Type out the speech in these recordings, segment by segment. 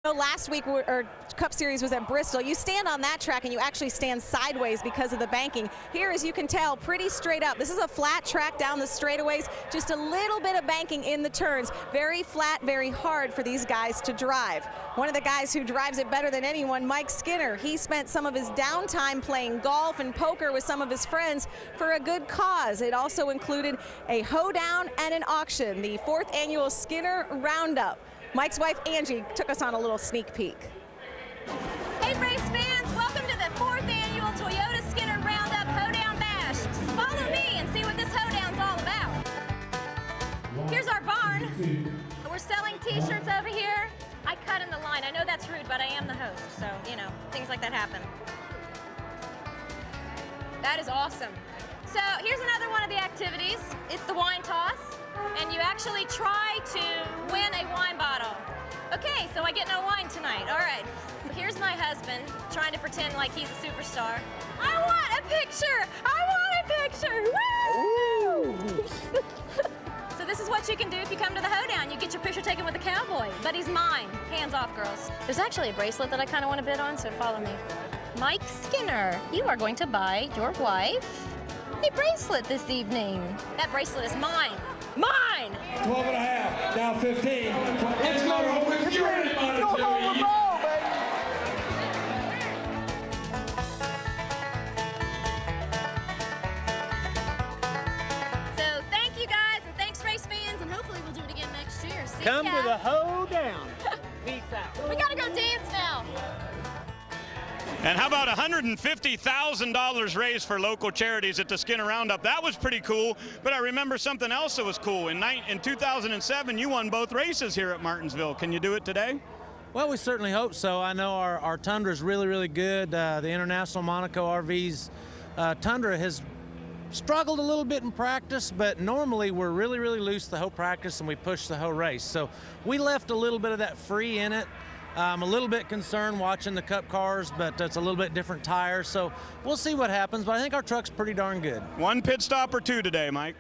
Last week, or Cup Series was at Bristol. You stand on that track and you actually stand sideways because of the banking. Here, as you can tell, pretty straight up. This is a flat track down the straightaways, just a little bit of banking in the turns. Very flat, very hard for these guys to drive. One of the guys who drives it better than anyone, Mike Skinner. He spent some of his downtime playing golf and poker with some of his friends for a good cause. It also included a hoedown and an auction, the 4th annual Skinner Roundup. Mike's wife, Angie, took us on a little sneak peek. Hey, race fans, welcome to the 4th annual Toyota Skinner Roundup Hoedown Bash. Follow me and see what this hoedown's all about. Here's our barn. We're selling t-shirts over here. I cut in the line. I know that's rude, but I am the host, so, you know, things like that happen. That is awesome. So here's another one of the activities. It's the wine toss, and you actually try to win a wine bottle. Okay, so I get no wine tonight. All right. Here's my husband trying to pretend like he's a superstar. I want a picture! I want a picture! Woo! So this is what you can do if you come to the hoedown. You get your picture taken with the cowboy, but he's mine. Hands off, girls. There's actually a bracelet that I kind of want to bid on, so follow me. Mike Skinner, you are going to buy your wife a bracelet this evening. That bracelet is mine. Mine! 12 and a half, now 15. Let's go home with you in it, So thank you guys, and thanks race fans, and hopefully we'll do it again next year. See Come ya. to the hoedown. Peace out. We gotta go dance now. And how about $150,000 raised for local charities at the Skinner Roundup? That was pretty cool, but I remember something else that was cool. In 2007, you won both races here at Martinsville. Can you do it today? Well, we certainly hope so. I know our Tundra is really, really good. The International Monaco RV's Tundra has struggled a little bit in practice, but normally we're really, really loose the whole practice and we push the whole race. So we left a little bit of that free in it. I'm a little bit concerned watching the Cup cars, but it's a little bit different tires, so we'll see what happens, but I think our truck's pretty darn good. One pit stop or two today, Mike?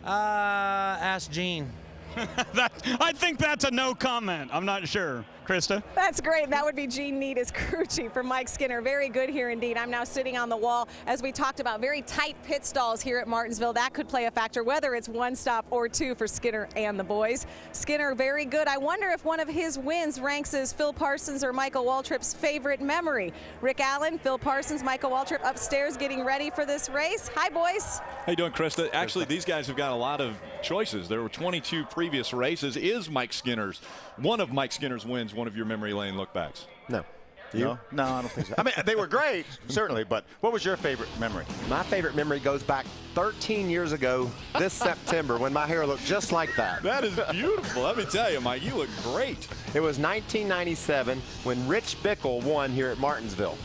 Ask Gene. I think that's a no comment. I'm not sure. Krista? That's great. That would be Gene Need as crew chief for Mike Skinner. Very good here indeed. I'm now sitting on the wall. As we talked about, very tight pit stalls here at Martinsville. That could play a factor, whether it's one stop or two for Skinner and the boys. Skinner, very good. I wonder if one of his wins ranks as Phil Parsons or Michael Waltrip's favorite memory. Rick Allen, Phil Parsons, Michael Waltrip upstairs getting ready for this race. Hi, boys. How you doing, Krista? Actually, these guys have got a lot of choices. There were 22 previous races. Is Mike Skinner's, one of Mike Skinner's wins, one of your memory lane lookbacks? No. You? No, I don't think so. I mean, they were great, certainly, but what was your favorite memory? My favorite memory goes back 13 years ago this September when my hair looked just like that. That is beautiful. Let me tell you, Mike, you look great. It was 1997 when Rich Bickle won here at Martinsville.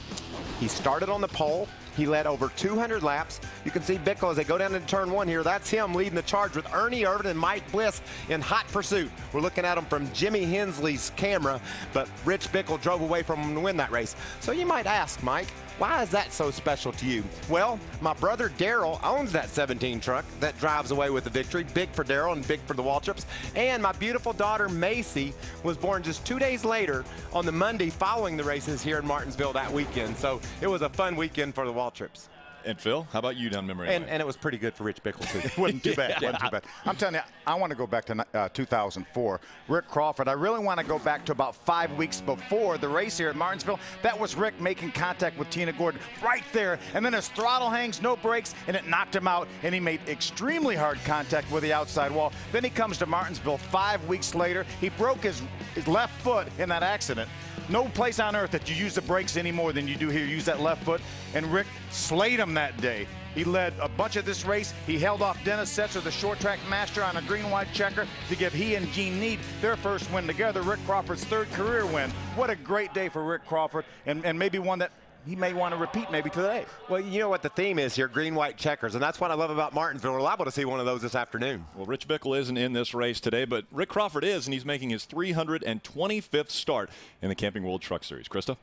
He started on the pole. He led over 200 laps. You can see Bickle as they go down into turn one here. That's him leading the charge with Ernie Irvin and Mike Bliss in hot pursuit. We're looking at him from Jimmy Hensley's camera, but Rich Bickle drove away from him to win that race. So you might ask, Mike, why is that so special to you? Well, my brother Daryl owns that 17 truck that drives away with the victory. Big for Daryl and big for the Waltrips. And my beautiful daughter Macy was born just 2 days later on the Monday following the races here in Martinsville that weekend. So it was a fun weekend for the Waltrips. And Phil, how about you down memory lane? And it was pretty good for Rich Bickle, too. It wasn't too bad. Wasn't too bad. I'm telling you, I want to go back to 2004. Rick Crawford, I really want to go back to about 5 weeks before the race here at Martinsville. That was Rick making contact with Tina Gordon right there. And then his throttle hangs, no brakes, and it knocked him out. And he made extremely hard contact with the outside wall. Then he comes to Martinsville 5 weeks later. He broke his left foot in that accident. No place on earth that you use the brakes any more than you do here. Use that left foot. And Rick slayed him that day. He led a bunch of this race. He held off Dennis Setzer, the short track master, on a green-white checker to give he and Gene Need their first win together. Rick Crawford's third career win. What a great day for Rick Crawford, and maybe one that he may want to repeat maybe today. Well, you know what the theme is here, green-white checkers, and that's what I love about Martinsville. We're liable to see one of those this afternoon. Well, Rich Bickle isn't in this race today, but Rick Crawford is, and he's making his 325th start in the Camping World Truck Series. Krista?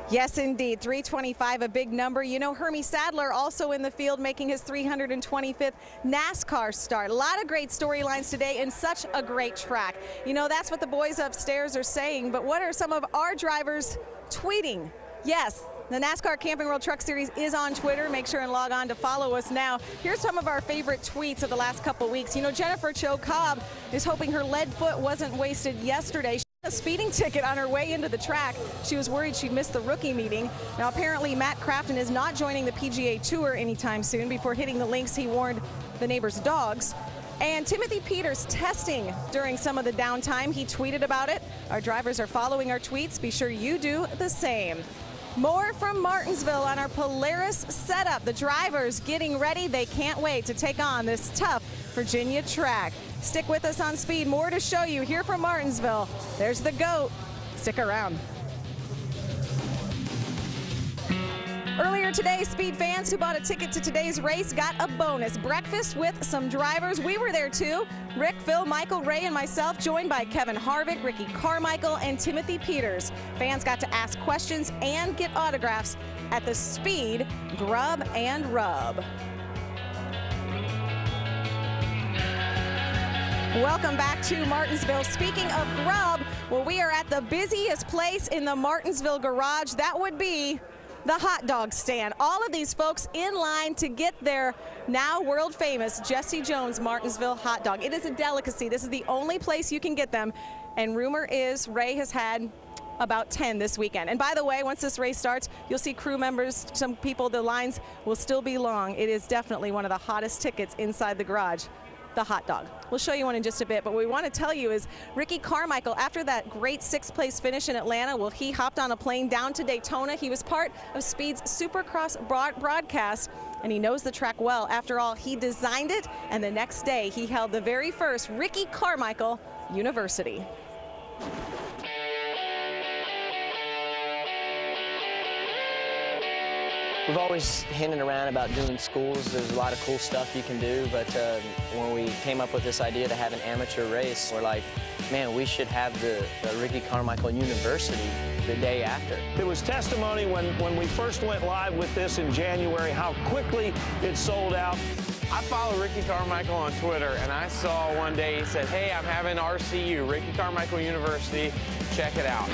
Yes, indeed. 325, a big number. You know, Hermie Sadler also in the field making his 325th NASCAR start. A lot of great storylines today and such a great track. You know, that's what the boys upstairs are saying, but what are some of our drivers tweeting? Yes, the NASCAR Camping World Truck Series is on Twitter. Make sure and log on to follow us now. Here's some of our favorite tweets of the last couple weeks. You know, Jennifer Cho Cobb is hoping her lead foot wasn't wasted yesterday. A speeding ticket on her way into the track. She was worried she'd miss the rookie meeting. Now apparently Matt Crafton is not joining the PGA Tour anytime soon. Before hitting the links, he warned the neighbor's dogs. And Timothy Peters testing during some of the downtime. He tweeted about it. Our drivers are following our tweets. Be sure you do the same. More from Martinsville on our Polaris setup. The drivers getting ready. They can't wait to take on this tough Virginia track. Stick with us on Speed. More to show you here from Martinsville. There's the GOAT. Stick around. Earlier today, Speed fans who bought a ticket to today's race got a bonus. Breakfast with some drivers. We were there too. Rick, Phil, Michael, Ray, and myself, joined by Kevin Harvick, Ricky Carmichael, and Timothy Peters. Fans got to ask questions and get autographs at the Speed Grub and Rub. Welcome back to Martinsville. Speaking of grub, well, we are at the busiest place in the Martinsville garage. That would be the hot dog stand. All of these folks in line to get their now world famous Jesse Jones Martinsville hot dog. It is a delicacy. This is the only place you can get them. And rumor is Ray has had about 10 this weekend. And by the way, once this race starts, you'll see crew members, some people, the lines will still be long. It is definitely one of the hottest tickets inside the garage. The hot dog. We'll show you one in just a bit, but what we want to tell you is Ricky Carmichael, after that great 6th place finish in Atlanta, well, he hopped on a plane down to Daytona. He was part of Speed's Supercross broadcast, and he knows the track well. After all, he designed it, and the next day he held the very first Ricky Carmichael University. We've always hinted around about doing schools. There's a lot of cool stuff you can do, but when we came up with this idea to have an amateur race, we're like, man, we should have the Ricky Carmichael University the day after. There was testimony when we first went live with this in January, how quickly it sold out. I follow Ricky Carmichael on Twitter, and I saw one day he said, hey, I'm having RCU, Ricky Carmichael University, check it out.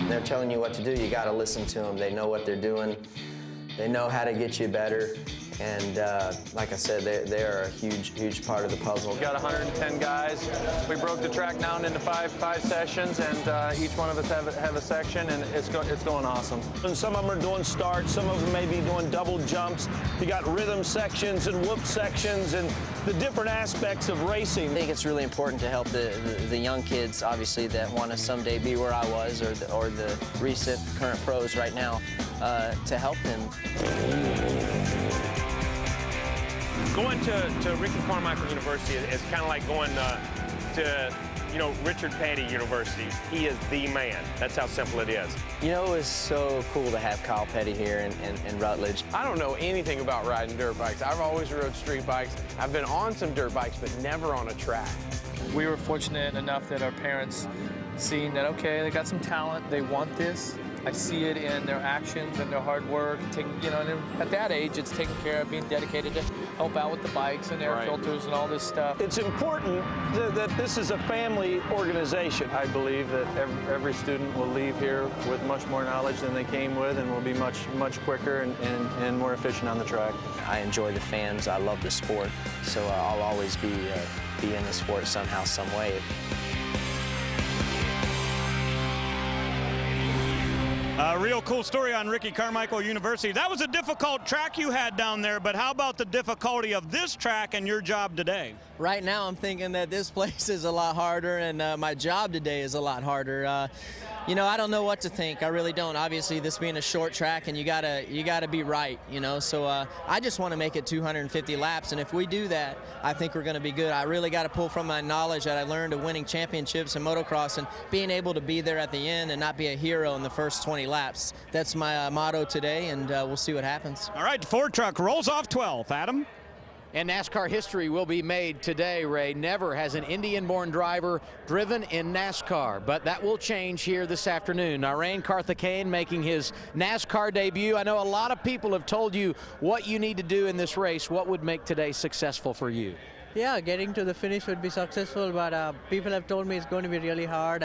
They're telling you what to do. You got to listen to them. They know what they're doing. They know how to get you better. And like I said, they are a huge part of the puzzle. We've got 110 guys. We broke the track down into five sessions, and each one of us have a section, and it's going awesome. And some of them are doing starts. Some of them may be doing double jumps. You got rhythm sections and whoop sections and the different aspects of racing. I think it's really important to help the young kids, obviously, that want to someday be where I was, or the recent current pros right now, to help them. Going to Ricky Carmichael University is kind of like going to Richard Petty University. He is the man. That's how simple it is. You know, it was so cool to have Kyle Petty here in Rutledge. I don't know anything about riding dirt bikes. I've always rode street bikes. I've been on some dirt bikes, but never on a track. We were fortunate enough that our parents seen that, okay, they got some talent, they want this. I see it in their actions and their hard work. And at that age, it's taking care of, being dedicated to help out with the bikes and air filters and all this stuff. It's important that this is a family organization. I believe that every student will leave here with much more knowledge than they came with, and will be much quicker and more efficient on the track. I enjoy the fans. I love the sport, so I'll always be in the sport somehow, some way. A real cool story on Ricky Carmichael University. That was a difficult track you had down there, but how about the difficulty of this track and your job today? Right now I'm thinking that this place is a lot harder, and my job today is a lot harder. I don't know what to think. I really don't. Obviously, this being a short track, and you gotta be right, So I just want to make it 250 laps, and if we do that, I think we're going to be good. I really got to pull from my knowledge that I learned of winning championships in motocross and being able to be there at the end and not be a hero in the first 20 laps. That's my motto today, and we'll see what happens. All right, the Ford truck rolls off 12th. Adam? And NASCAR history will be made today, Ray. Never has an Indian-born driver driven in NASCAR, but that will change here this afternoon. Narain Karthikeyan making his NASCAR debut. I know a lot of people have told you what you need to do in this race. What would make today successful for you? Yeah, getting to the finish would be successful, but people have told me it's going to be really hard.